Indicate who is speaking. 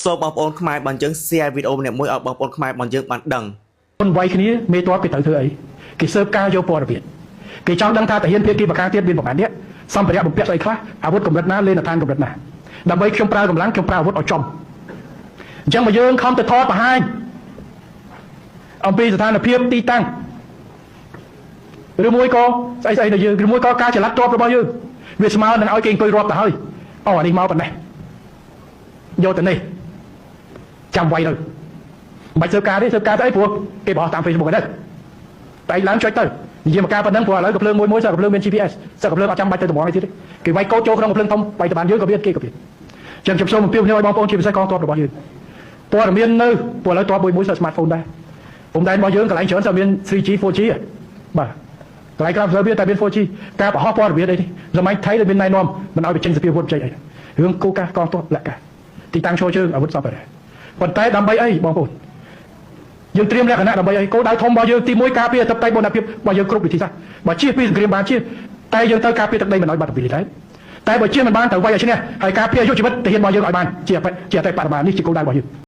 Speaker 1: សូមបងប្អូនខ្មែរបានយើង share វីដេអូនេះមួយឲ្យបងប្អូនខ្មែរបានយើងបានដឹង
Speaker 2: คนวัยគ្នាមេតបគេត្រូវធ្វើអីគេស៊ើបការយកព័ត៌មានគេចង់ដឹងថាតាហ៊ានភាគីបកាទៀតមានប្រមាណនេះសម្ភារៈបំពាក់ស្អីខ្លះអាវុធកម្រិតណាលេនដ្ឋានកម្រិតណាដើម្បីខ្ញុំប្រើកម្លាំងខ្ញុំប្រើអាវុធឲ្យចំអញ្ចឹងមកយើងខំទៅថតបង្ហាញអំពីស្ថានភាពទីតាំងឬមួយក៏ស្អីៗដល់យើងឬមួយក៏ការចល័តទ្រព្យរបស់យើងវាស្មើនឹងឲ្យគេអង្គុយរាប់ទៅហើយអូអានេះមកប៉ុណ្ណេះយកទៅនេះចាំໄວទៅមិនស៊ើបការទេស៊ើបការទៅអីព្រោះគេបោះតាម Facebook ហ្នឹងតែឡើងចុចទៅនិយាយមកការប៉ុណ្ណឹងព្រោះឥឡូវកំភ្លើងមួយសឹកកំភ្លើងមាន GPS សឹកកំភ្លើងអត់ចាំបាច់ទៅតម្រងអីទៀតទេគេវាយកូដចូលក្នុងកំភ្លើងធំបាយតបានយើងក៏វាគេក៏វាអញ្ចឹងខ្ញុំសូមអំពាវនាវឲ្យបងប្អូនជាពិសេសកងទ័ពរបស់យើងព័ត៌មាននៅព្រោះឥឡូវទ័ពមួយសើ smartphone ដែរผมដែររបស់យើងកន្លែងច្រើនសើមាន 3G 4G បាទកន្លែងក្រៅសើវាតែមាន 4G ការបោះព័ត៌មានអីនេះសម័យថៃដែលមានណែនាំមិនឲ្យបញ្ចេញសភាវុធចេញអីរឿងគោលការណ៍កងទ័ពលក្ខការទីតាំងឈរជើងអាវុធសពដែរប៉ុន្តែដើម្បីអីបងប្អូនយើងត្រៀមលក្ខណៈដើម្បីអីគោលដៅធំរបស់យើងទី1ការពារអធិបតេយ្យបុណ្យភាពរបស់យើងគ្រប់វិធីសាស្ត្របើជៀសពីសង្គ្រាមបានជៀសតែយើងត្រូវការពារទឹកដីមិនឲ្យបាត់ពីដែរតែបើជៀសមិនបានត្រូវវាយឲ្យឈ្នះហើយការពារអាយុជីវិតទាហានរបស់យើងឲ្យបានជាអតីតបរិមាណនេះជាគោលដៅរបស់យើង